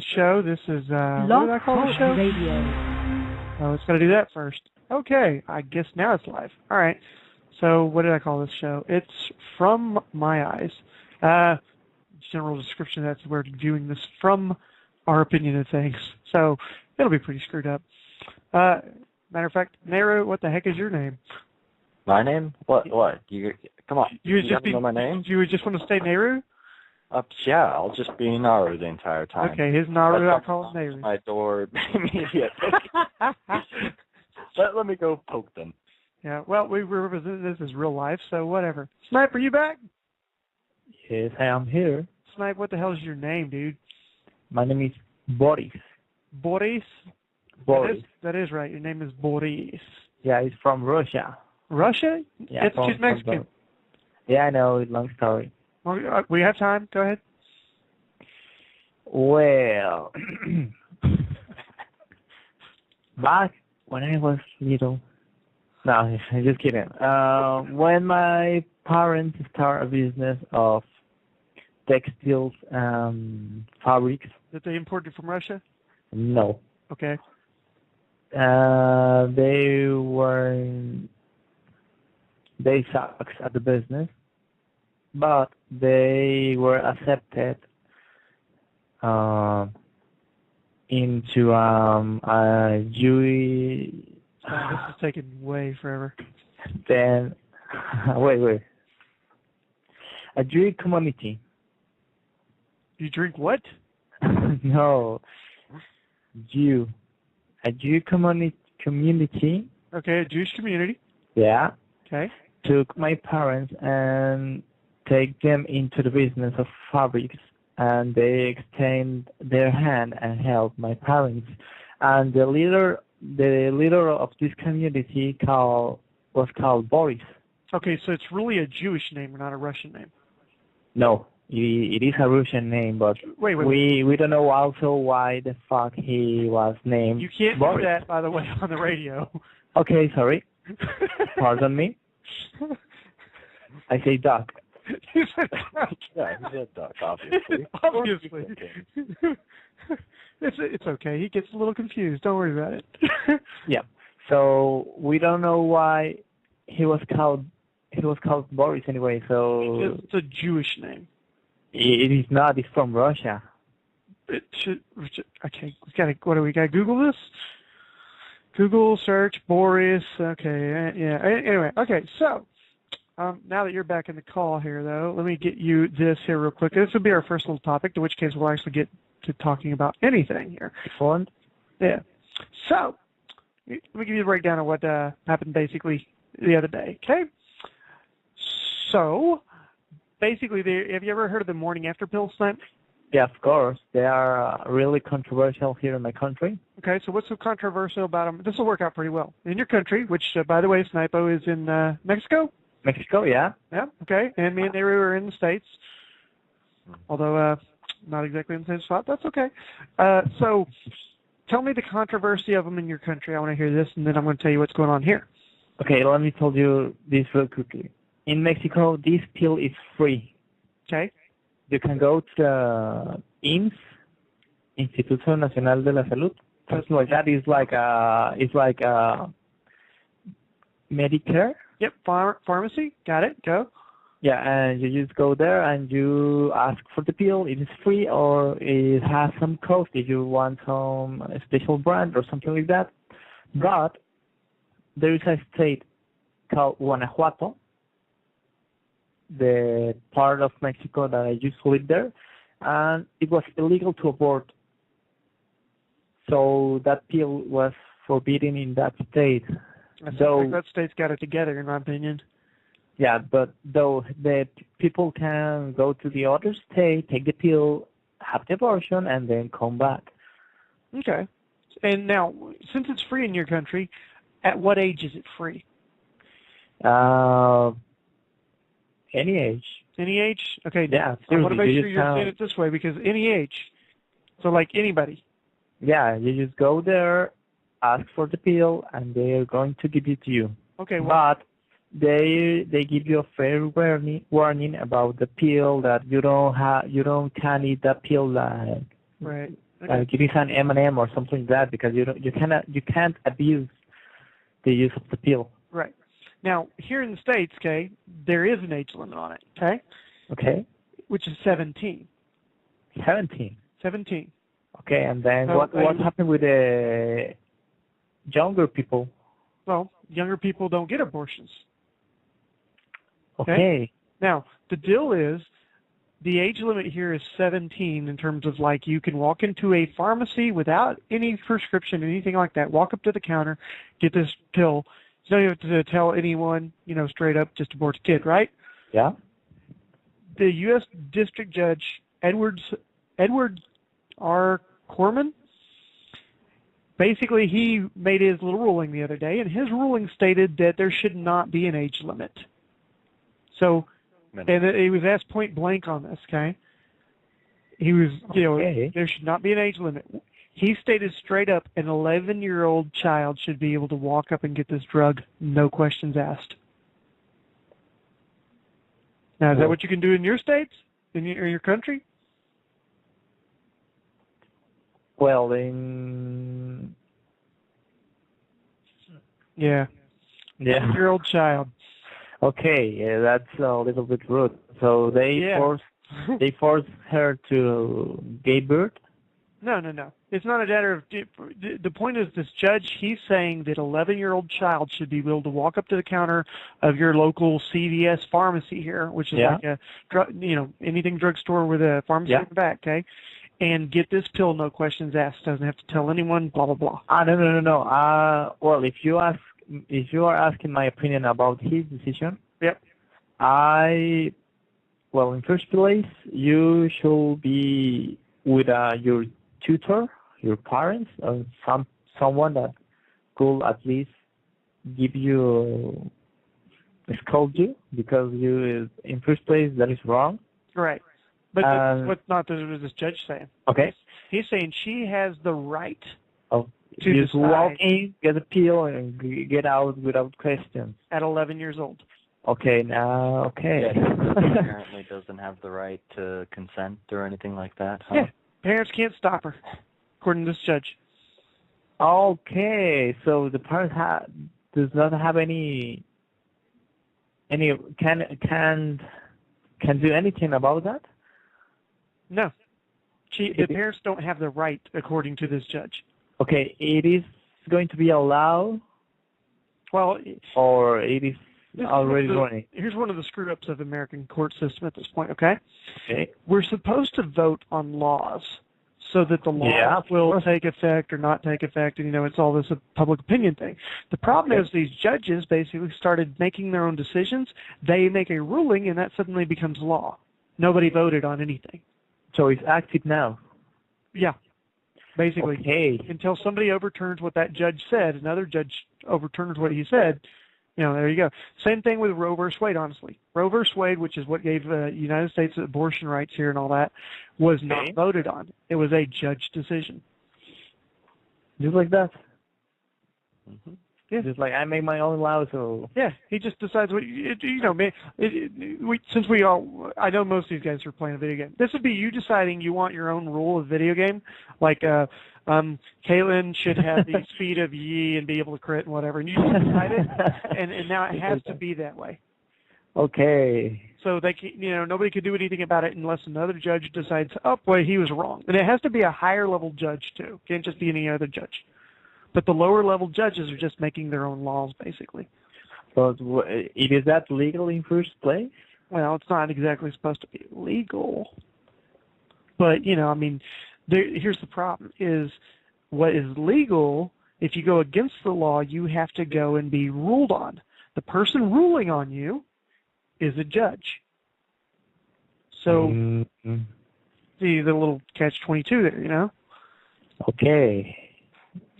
show. This is, what did I call the show? Radio. Oh, it's got to do that first. Okay, I guess now it's live. All right. So what did I call this show? It's From My Eyes. General description, that's where we're viewing this from our opinion of things. So it'll be pretty screwed up. Matter of fact, Nero, what the heck is your name? My name? What? You come on. You just know my name? You just want to stay Nehru? Yeah, I'll just be Naru the entire time. Okay, his Naru, I call him Nehru. My door immediately. Let me go poke them. Yeah, well, we represent this as real life, so whatever. Snipe, are you back? Yes, I am here. Snipe, what the hell is your name, dude? My name is Boris. Boris? Boris. That is right. Your name is Boris. Yeah, he's from Russia. Russia? Yeah, she's Mexican. Yeah, I know. It's a long story. Well, we have time. Go ahead. Well, back when I was little. No, I'm just kidding. When my parents started a business of textiles fabrics. That they imported from Russia? No. Okay. They sucked at the business, but they were accepted into a Jewish. This is taking way forever. Then, wait. A Jewish community. You drink what? No. A Jewish community. Okay, a Jewish community. Yeah. Okay. Took my parents and take them into the business of fabrics, and they extend their hand and help my parents. And the leader of this community was called Boris. Okay, so it's really a Jewish name, not a Russian name. No, it is a Russian name, but wait. We don't know also why the fuck he was named. You can't Boris. do that, by the way, on the radio. Okay, sorry. Pardon me. I say duck. You said duck. Yeah, he said duck, obviously. Obviously. It's okay. He gets a little confused. Don't worry about it. Yeah. So we don't know why he was called Boris anyway. So it's a Jewish name. It is not. It's from Russia. It should. Okay. What do we got? Google this. Google search Boris. Okay. Yeah. Anyway. Okay. So now that you're back in the call here, though, let me get you this here real quick. This will be our first little topic, in which case we'll actually get to talking about anything here. Excellent. Yeah. So let me give you the breakdown of what happened basically the other day. Okay. So basically, have you ever heard of the morning after pills, Snipe? Yeah, of course. They are really controversial here in my country. Okay, so what's so controversial about them? This will work out pretty well. In your country, which, by the way, Snipo is in Mexico? Mexico, yeah. Yeah, okay. And me and Nehru are in the States. Although not exactly in the same spot. That's okay. So tell me the controversy of them in your country. I want to hear this, and then I'm going to tell you what's going on here. Okay, let me tell you this real quickly. In Mexico, this pill is free. Okay. You can go to the IMSS, Instituto Nacional de la Salud. Something like that. It's like Medicare. Yep, pharmacy. Got it. Go. Yeah, and you just go there and you ask for the pill. It is free, or it has some cost if you want some special brand or something like that. But there is a state called Guanajuato, the part of Mexico that I used to live there, and it was illegal to abort. So that pill was forbidden in that state. I think that state's got it together, in my opinion. Yeah, but though the people can go to the other state, take the pill, have the abortion, and then come back. Okay. And now, since it's free in your country, at what age is it free? Any age. Any age? Okay. Yeah, I want to make sure you're saying it this way, because any age. So like anybody. Yeah, you just go there, ask for the pill, and they're going to give it to you. Okay. Well, but they give you a fair warning about the pill, that you don't can eat that pill like right. Okay. Giving an M&M or something like that, because you can't abuse the use of the pill. Right. Now, here in the States, okay, there is an age limit on it, okay? Okay. Which is 17. 17. 17. Okay, and then So, what happened with the younger people? Well, younger people don't get abortions. Okay. Now, the deal is the age limit here is 17 in terms of like you can walk into a pharmacy without any prescription, anything like that, walk up to the counter, get this pill. You don't have to tell anyone, straight up, just abort the kid, right? Yeah. The U.S. District Judge, Edward R. Corman, basically he made his little ruling the other day, and his ruling stated that there should not be an age limit. So, and he was asked point blank on this, okay? He was, there should not be an age limit. He stated straight up an 11-year-old child should be able to walk up and get this drug, no questions asked. Now, is that what you can do in your states, in your country? Well, Yeah. 11-year-old child. Okay, that's a little bit rude. So they forced her to give birth? No. It's not a matter of. The point is, this judge, he's saying that 11-year-old child should be able to walk up to the counter of your local CVS pharmacy here, which is like a drug, anything drugstore with a pharmacy in the back, okay, and get this pill, no questions asked. Doesn't have to tell anyone. Blah blah blah. No. Well, if you are asking my opinion about his decision, yep. Well, in first place, you should be with your tutor, your parents, or someone that could at least give you, scold you, because in first place, that is wrong. Right. But that's what this judge saying. Okay. He's saying she has the right to just walk in, get a pill, and get out without questions. At 11 years old. Okay, now, okay. Yeah, he apparently doesn't have the right to consent or anything like that, huh? Yeah, parents can't stop her, according to this judge. Okay, so the parent does not have any can do anything about that? No. The parents don't have the right, according to this judge. Okay, it is going to be allowed? Well, or it is already running? Here's one of the screw-ups of American court system at this point, okay? Okay. We're supposed to vote on laws so that the law will take effect or not take effect, and, it's all this public opinion thing. The problem is these judges basically started making their own decisions. They make a ruling, and that suddenly becomes law. Nobody voted on anything. So it's active now? Yeah. Basically, okay. Until somebody overturns what that judge said, another judge overturns what he said, there you go. Same thing with Roe versus Wade, honestly. Roe versus Wade, which is what gave the United States abortion rights here and all that, was not voted on. It was a judge decision. Just like that? Mm-hmm. Yeah. Just like I make my own law, so... Yeah, he just decides what, since I know most of these guys are playing a video game. This would be you deciding you want your own rule of video game, like, Caitlin should have the speed of Yi and be able to crit and whatever, and you just decide it, and now it has to be that way. Okay. So nobody could do anything about it unless another judge decides, oh, boy, he was wrong. And it has to be a higher level judge, too. It can't just be any other judge. But the lower level judges are just making their own laws, basically. So is that legal in first place? Well, it's not exactly supposed to be legal. But, here's the problem, is what is legal, if you go against the law, you have to go and be ruled on. The person ruling on you is a judge. So, see the little catch-22 there, Okay.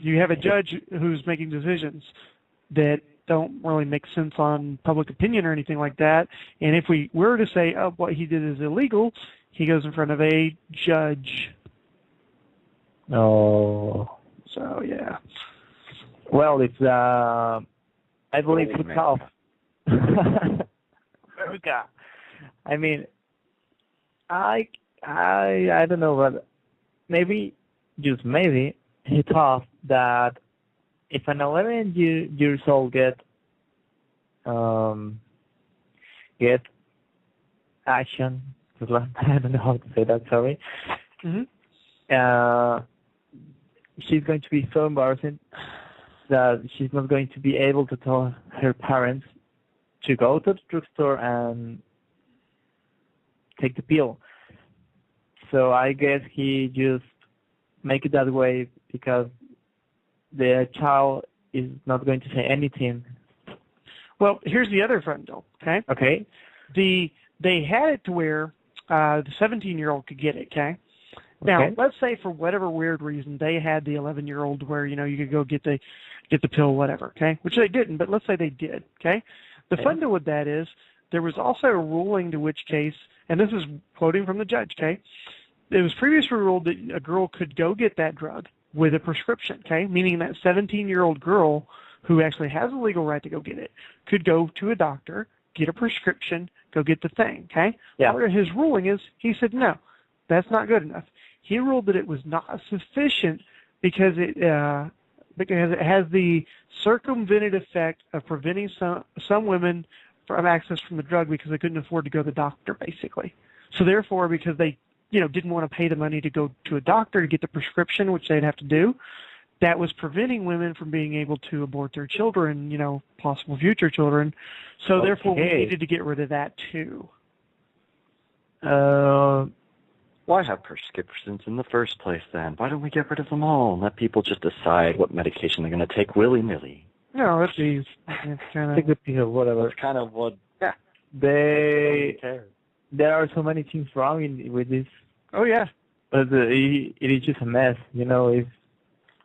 You have a judge who's making decisions that don't really make sense on public opinion or anything like that. And if we were to say, oh, what he did is illegal, he goes in front of a judge. Oh. So, yeah. Well, it's, I believe it's tough. America. I don't know, but maybe just maybe, he thought that if an 11 years old get action, I don't know how to say that, sorry. Mm-hmm. She's going to be so embarrassing that she's not going to be able to tell her parents to go to the drugstore and take the pill. So I guess he just make it that way because the child is not going to say anything. Well, here's the other front door, okay? Okay. They had it to where the 17-year-old could get it, okay? Now, let's say for whatever weird reason they had the 11-year-old where, you could go get the pill, whatever, okay? Which they didn't, but let's say they did, okay? The fun deal with that is there was also a ruling to which case, and this is quoting from the judge, okay? It was previously ruled that a girl could go get that drug with a prescription, okay? Meaning that 17-year-old girl who actually has a legal right to go get it could go to a doctor, get a prescription, go get the thing, okay? Yeah. Part of his ruling is he said, no, that's not good enough. He ruled that it was not sufficient because it has the circumvented effect of preventing some women from access from the drug because they couldn't afford to go to the doctor, basically. So therefore, because they didn't want to pay the money to go to a doctor to get the prescription, which they'd have to do, that was preventing women from being able to abort their children, possible future children. So therefore, we needed to get rid of that too. Why have prescriptions in the first place then? Why don't we get rid of them all and let people just decide what medication they're going to take willy-nilly? No, that's easy. Take the pill, whatever. That's kind of what... Yeah. There are so many things wrong with this. Oh, yeah. But it is just a mess, It's,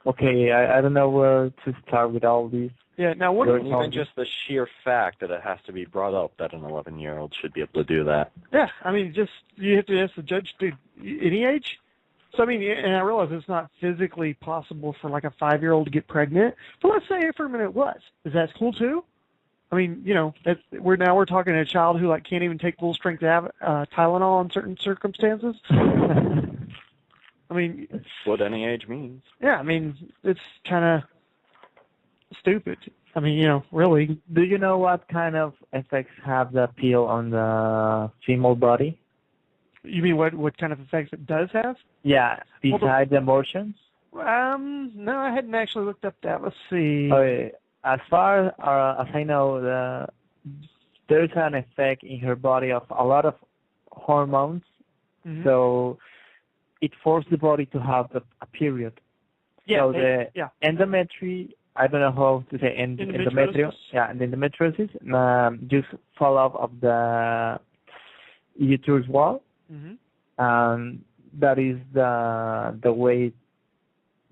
I don't know where to start with all these. Yeah, now what even just the sheer fact that it has to be brought up that an 11-year-old should be able to do that. Yeah, I mean, you have to ask the judge to any age. So, I mean, and I realize it's not physically possible for like a 5-year-old to get pregnant, but let's say for a minute it was. Is that cool too? I mean, we're talking to a child who can't even take full strength Tylenol in certain circumstances. I mean, that's what any age means. Yeah, I mean, it's kind of stupid. I mean, really. Do you know what kind of effects have the pill on the female body? You mean what kind of effects it does have? Yeah, besides the emotions? No, I hadn't actually looked up that. Let's see. Okay. As far as I know, there's an effect in her body of a lot of hormones. Mm-hmm. So it forces the body to have a period. Yeah. So the endometrium, I don't know how to say endometrium. Yeah, and endometriosis just fall off of the uterus wall. Mm-hmm. That is the way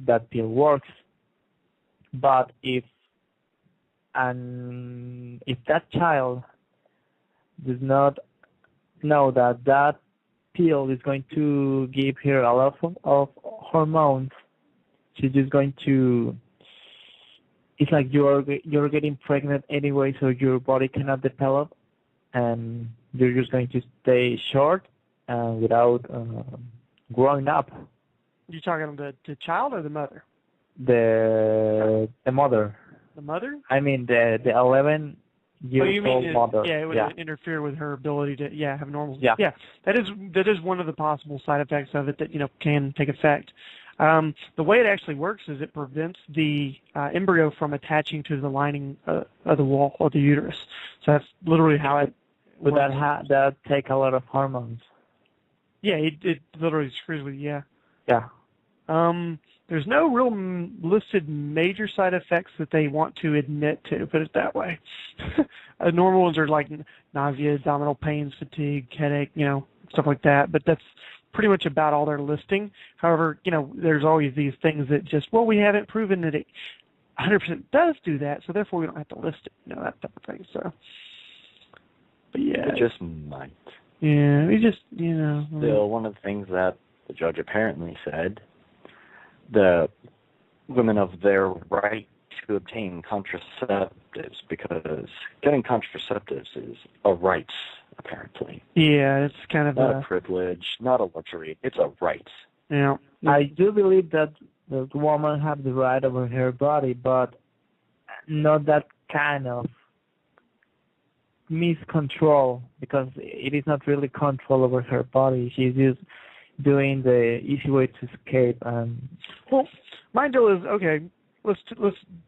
that pill works. But if that child does not know that pill is going to give her a lot of hormones, she's just going to. It's like you're getting pregnant anyway, so your body cannot develop, and you're just going to stay short without growing up. You talking about the child or the mother? The mother. The mother? I mean the 11-year-old mother. Yeah, it would interfere with her ability to have normal. Yeah. Yeah, that is one of the possible side effects of it that can take effect. The way it actually works is it prevents the embryo from attaching to the lining of the wall of the uterus. So that's literally how it. But that take a lot of hormones. Yeah, it literally screws with you. Yeah. There's no real listed major side effects that they want to admit to, put it that way. Normal ones are like nausea, abdominal pains, fatigue, headache, stuff like that. But that's pretty much about all they're listing. However, there's always these things that we haven't proven that it 100% does do that, so therefore we don't have to list it, that type of thing. So, but yeah. It just might. Yeah, we just, Still, one of the things that the judge apparently said, the women of their right to obtain contraceptives, because getting contraceptives is a right, apparently. Yeah, it's kind of not a privilege, not a luxury. It's a right. Yeah. I do believe that the woman have the right over her body, but not that kind of miscontrol, because it is not really control over her body. She's just doing the easy way to escape. And Well, my deal is, okay, let's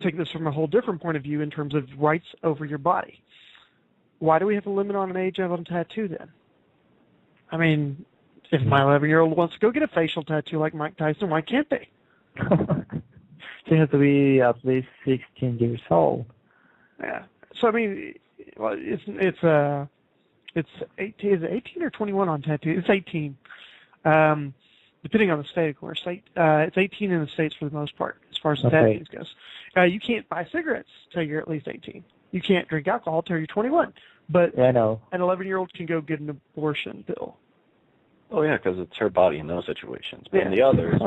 take this from a whole different point of view in terms of rights over your body. Why do we have a limit on an age of a tattoo then? I mean, if my 11-year-old wants to go get a facial tattoo like Mike Tyson, why can't they? she has to be at least 16 years old. Yeah. So I mean, well, it's 18. Is it 18 or 21 on tattoo? It's 18. Depending on the state, of course. It's 18 in the states for the most part, as far as the tattoos goes. You can't buy cigarettes till you're at least 18. You can't drink alcohol till you're 21. But yeah, I know. An 11-year-old can go get an abortion pill. Oh yeah, because it's her body in those situations. But in the others,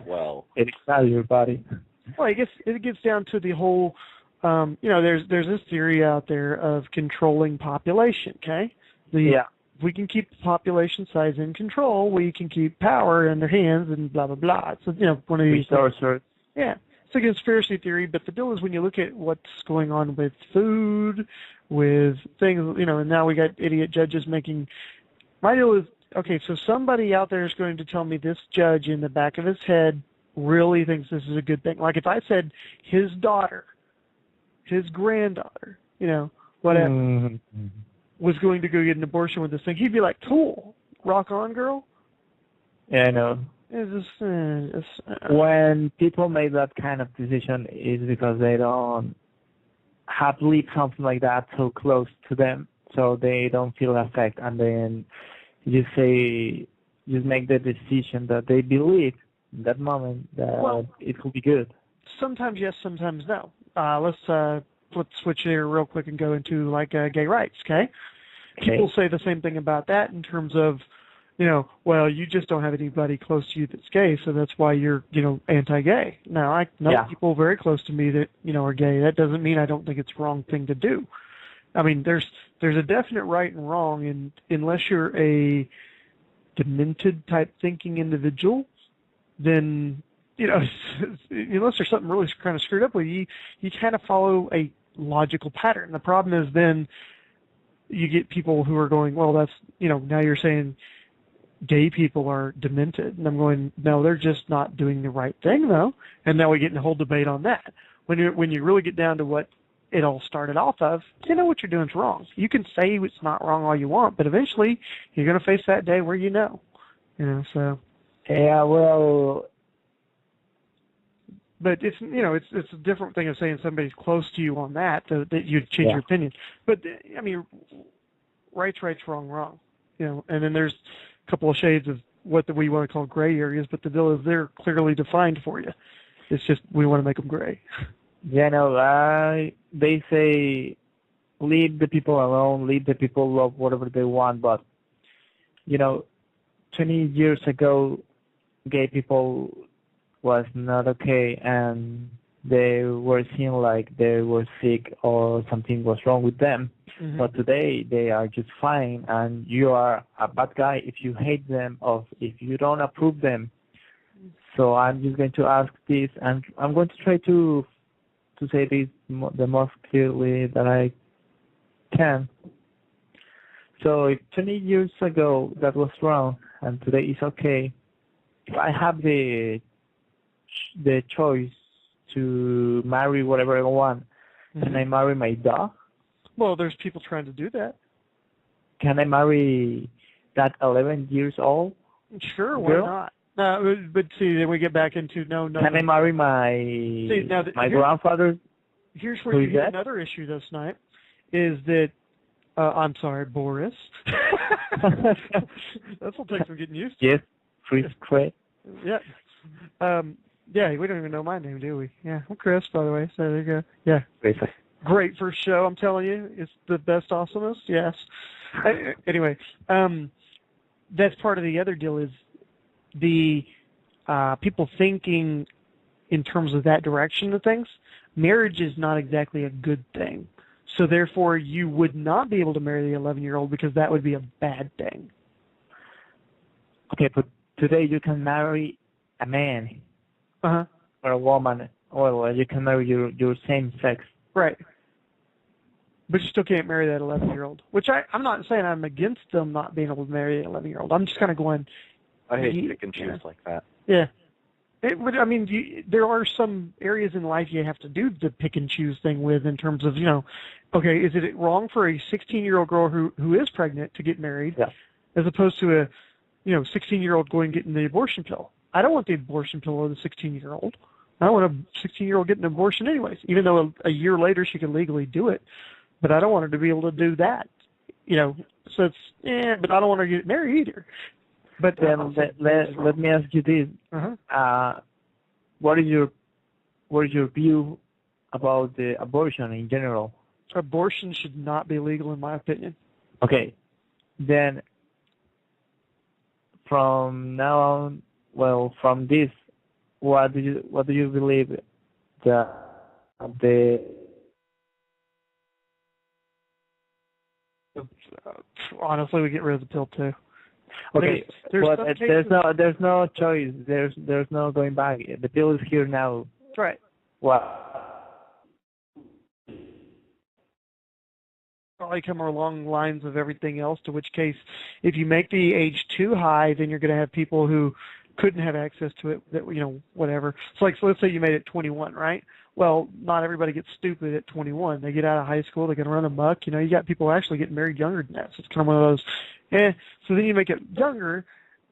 well, it's not your body. Well, I guess it gets down to the whole. There's this theory out there of controlling population. Okay. If we can keep the population size in control, we can keep power in their hands and blah blah blah. So one of these resources. Yeah, it's a conspiracy theory. But the deal is when you look at what's going on with food, with things, and now we got idiot judges making. My deal is, okay, so somebody out there is going to tell me this judge in the back of his head really thinks this is a good thing. Like if I said his daughter, his granddaughter, whatever, was going to go get an abortion with this thing, he'd be like, cool, rock on, girl. Yeah, I know. When people make that kind of decision, it's because they don't have lived something like that so close to them, so they don't feel affected, and then just make the decision that they believe in that moment that it will be good. Sometimes yes, sometimes no. Let's switch here real quick and go into gay rights. Okay? People say the same thing about that in terms of, well, you just don't have anybody close to you that's gay, so that's why you're, anti-gay. Now, I know people very close to me that, are gay. That doesn't mean I don't think it's the wrong thing to do. I mean, there's a definite right and wrong, and unless you're a demented type thinking individual, then, unless there's something really kind of screwed up with you, you kind of follow a logical pattern. The problem is then you get people who are going, well, that's, now you're saying gay people are demented. And I'm going, no, they're just not doing the right thing, though. And now we get in a whole debate on that. When you really get down to what it all started off of, what you're doing is wrong. You can say it's not wrong all you want, but eventually you're going to face that day where so. Yeah, well. But it's it's a different thing of saying somebody's close to you on that you'd change your opinion. But I mean, right's wrong. And then there's a couple of shades of what we want to call gray areas. But the deal is they're clearly defined for you. It's just we want to make them gray. Yeah, no. They say leave the people alone, leave the people love whatever they want. But 20 years ago, gay people was not okay, and they were seen like they were sick or something was wrong with them. Mm-hmm. But today they are just fine, and you are a bad guy if you hate them or if you don't approve them. So I'm just going to ask this, and I'm going to try to say this the most clearly that I can. So if 20 years ago that was wrong and today is okay, if I have the choice to marry whatever I want, can I marry my dog? Well, there's people trying to do that. Can I marry that 11 years old? Sure, why not? No, but see, then we get back into no. Can I marry my grandfather? Here's where you get another issue this night, is that I'm sorry, Boris. That's what takes some getting used to. Yes, Chris Craig. Yeah. Yeah, we don't even know my name, do we? Yeah, I'm Chris, by the way. So there you go. Yeah. Great first show, I'm telling you. It's the best, awesomest. Yes. Anyway, that's part of the other deal is the people thinking in terms of that direction of things. Marriage is not exactly a good thing. So therefore, you would not be able to marry the 11-year-old because that would be a bad thing. Okay, but today you can marry a man Uh-huh. or a woman, or you can marry your same sex. Right. But you still can't marry that 11-year-old, which I'm not saying I'm against them not being able to marry an 11-year-old. I'm just kind of going. I hate pick and choose like that. Yeah. I mean, there are some areas in life you have to do the pick and choose thing with in terms of, okay, is it wrong for a 16-year-old girl who is pregnant to get married as opposed to a, 16-year-old going and getting the abortion pill? I don't want the abortion pill or the 16-year-old. I don't want a 16-year-old getting an abortion anyways, even though a year later she can legally do it. But I don't want her to be able to do that, So it's, but I don't want her to get married either. But then let me ask you this: what is your view about the abortion in general? Abortion should not be legal, in my opinion. Okay, then from now on, from this, what do you believe that the honestly, we get rid of the pill too. Okay, but there's no choice. There's no going back. The pill is here now. Right. Well, probably come along the lines of everything else. To which case, if you make the age too high, then you're going to have people who couldn't have access to it. That whatever. So let's say you made it 21, right? Well, not everybody gets stupid at 21. They get out of high school, they can run amok. You got people actually getting married younger than that. So it's kind of one of those. So then you make it younger,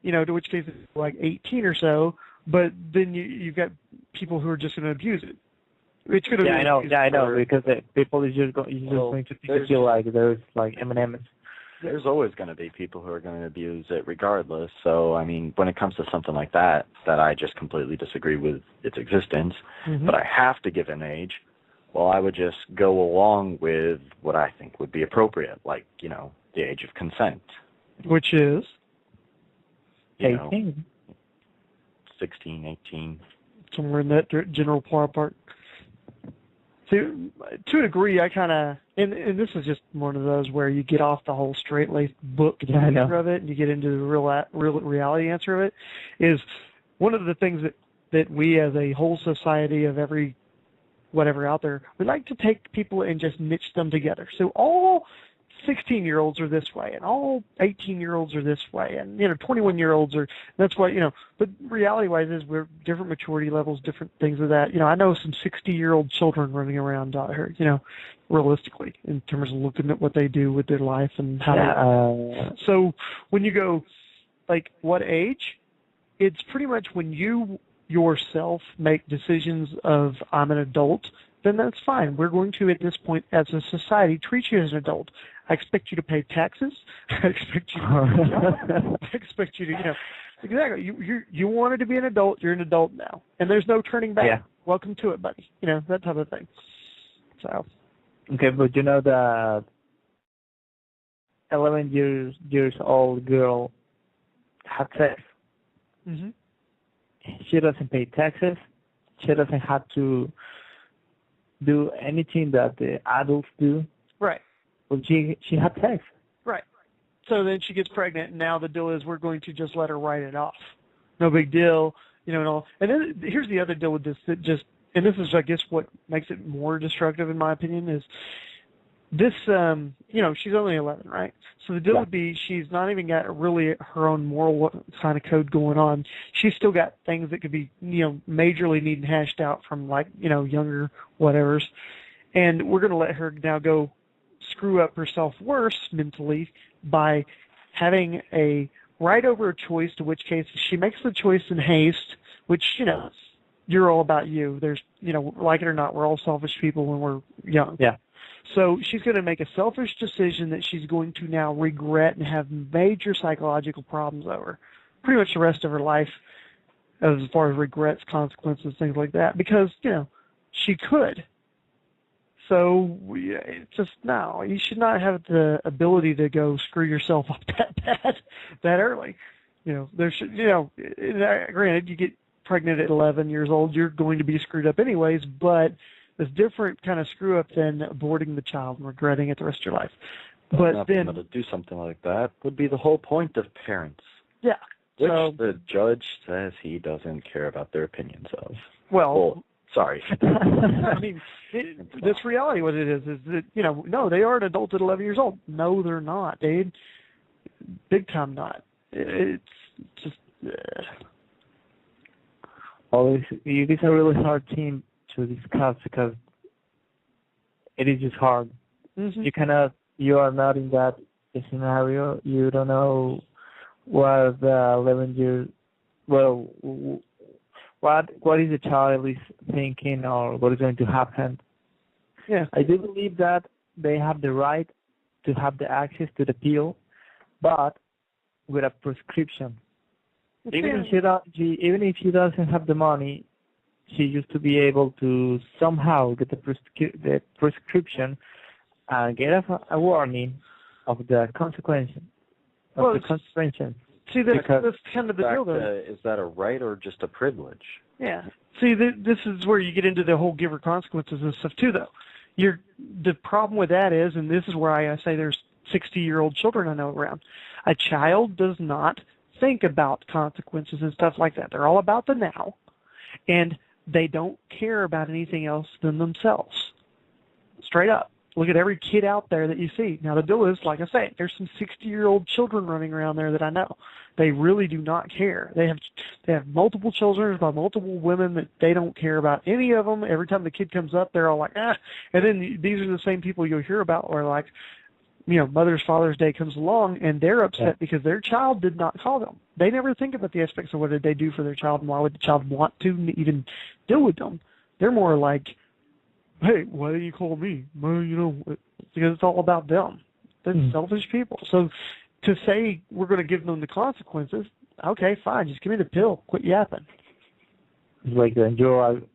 to which case it's like 18 or so. But then you've got people who are just going to abuse it. It's going to be I know, because people is just going to feel like there's like M&Ms. There's always going to be people who are going to abuse it regardless. So, I mean, when it comes to something like that I just completely disagree with its existence, but I have to give an age, well, I would just go along with what I think would be appropriate, like, the age of consent. Which is? 18. 16, 18. Somewhere in that general ballpark. To a degree, I kind of, and this is just one of those where you get off the whole straight-laced book answer of it, and you get into the real reality answer of it, is one of the things that we as a whole society of every whatever out there, we like to take people and just niche them together. So all 16-year-olds are this way, and all 18-year-olds are this way, and 21-year-olds are. That's why But reality-wise, is we're different maturity levels, different things of that. I know some 60-year-old children running around out here. Realistically, in terms of looking at what they do with their life and how. So when you go, like, what age? It's pretty much when you yourself make decisions of I'm an adult. Then that's fine. We're going to, at this point, as a society, treat you as an adult. I expect you to pay taxes. I expect you to, exactly. You wanted to be an adult. You're an adult now, and there's no turning back. Yeah. Welcome to it, buddy. That type of thing. So. Okay, but that 11 years old girl had sex. Mm-hmm. She doesn't pay taxes. She doesn't have to do anything that the adults do. Right. Well, she had sex. Right. So then she gets pregnant, and now the deal is we're going to just let her write it off. No big deal, and all. And then here's the other deal with this and this is, I guess, what makes it more destructive, in my opinion, is this, she's only 11, right? So the deal would be she's not even got really her own moral kind of code going on. She's still got things that could be, majorly needing hashed out from, like, younger whatevers. And we're going to let her now go screw up herself worse mentally by having a right over a choice, to which case she makes the choice in haste, which, you're all about you. There's, like it or not, we're all selfish people when we're young. Yeah. So she's going to make a selfish decision that she's going to now regret and have major psychological problems over pretty much the rest of her life as far as regrets, consequences, things like that, because, she could. So it's just, no, you should not have the ability to go screw yourself up that bad, that early. There should, granted, you get pregnant at 11 years old, you're going to be screwed up anyways, but it's different kind of screw up than aborting the child and regretting it the rest of your life. But then to do something like that would be the whole point of parents. Yeah, Which So, the judge says he doesn't care about their opinions of. well, Sorry. I mean, that's reality. What it is that, no, they are an adult at 11 years old. No, they're not, dude. Big time not. It's just. Well, it is a really hard thing to discuss because it is just hard. Mm-hmm. You are not in that scenario. You don't know what the 11 years, well, what is the child is thinking or what is going to happen. Yeah. I do believe that they have the right to have the access to the pill, but with a prescription. Even if she doesn't have the money, she used to be able to somehow get the prescription and get a warning of the consequences. See, that's kind of the deal, though. Is that a right or just a privilege? Yeah. See, this is where you get into the whole giver consequences and stuff, too, though. The problem with that is, and this is where I say there's 60-year-old children I know around, a child does not think about consequences and stuff like that. They're all about the now, and they don't care about anything else than themselves. Straight up. Look at every kid out there that you see. Now, the deal is, like I say, there's some 60-year-old children running around there that I know. They really do not care. They have multiple children by multiple women that they don't care about any of them. Every time the kid comes up, they're all like, ah. And then these are the same people you'll hear about where, like, Father's Day comes along, and they're upset because their child did not call them. They never think about the aspects of what did they do for their child and why would the child want to even deal with them. They're more like, hey, why didn't you call me? Well, because it's all about them. They're selfish people. So to say we're going to give them the consequences, okay, fine, just give me the pill. Quit yapping. It's like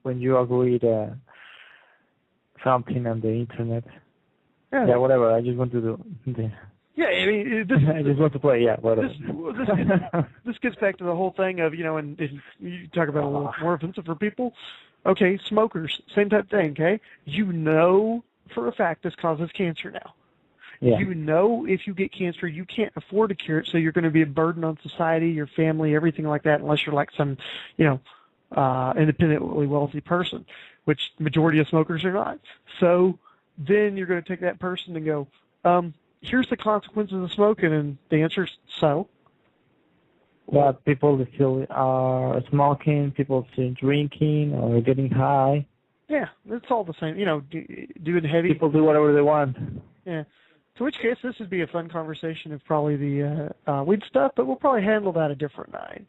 when you agree to something on the internet. Yeah, whatever. I just want to do. Yeah, I mean, I just want to play. Yeah, whatever. This gets back to the whole thing of, and you talk about a little more offensive for people. Okay, smokers, same type of thing. Okay, for a fact this causes cancer now. Yeah. If you get cancer, you can't afford to cure it, so you're going to be a burden on society, your family, everything like that, unless you're like some, independently wealthy person, which majority of smokers are not. So then you're going to take that person and go, here's the consequences of smoking, and the answer is so. But people still are smoking, people still drinking or getting high. Yeah, it's all the same. Doing heavy. People do whatever they want. Yeah. To which case, this would be a fun conversation of probably the weed stuff, but we'll probably handle that a different night.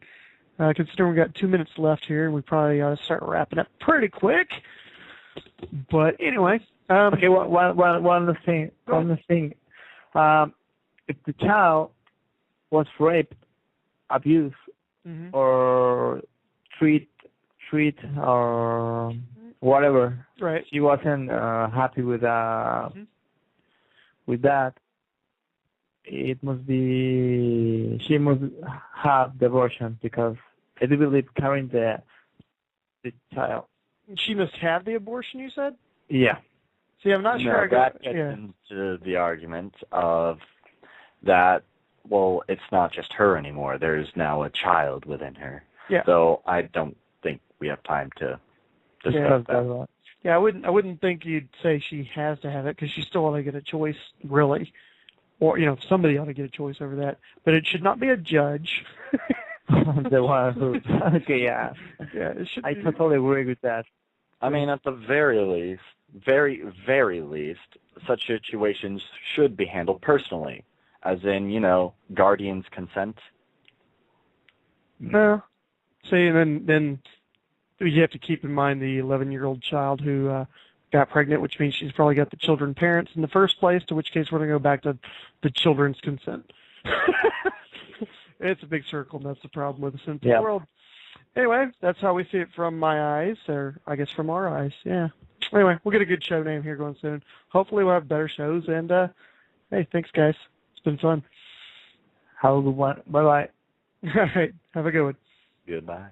Considering we've got 2 minutes left here, we probably ought to start wrapping up pretty quick. But anyway. Okay, one last thing. If the child was raped, abused, or treat or whatever, right? She wasn't happy with that. It must be she must have the abortion because I do believe carrying the child. She must have the abortion. You said? Yeah. See, I'm not sure. That gets into the argument of that. Well, it's not just her anymore. There's now a child within her. Yeah. So I don't think we have time to discuss that. Yeah, I wouldn't think you'd say she has to have it because she still ought to get a choice, really, or somebody ought to get a choice over that. But it should not be a judge. The one who. Okay, yeah. Yeah, it should. I totally agree with that. I mean, at the very least, very, very least, such situations should be handled personally, as in, guardian's consent. No. See, and then you have to keep in mind the 11-year-old child who got pregnant, which means she's probably got the children parents in the first place, to which case we're going to go back to the children's consent. It's a big circle, and that's the problem with the sinful world. Anyway, that's how we see it from my eyes, or I guess from our eyes, yeah. Anyway, we'll get a good show name here going soon. Hopefully we'll have better shows, and hey, thanks, guys. It's been fun. Have a good one. Bye-bye. All right, have a good one. Goodbye.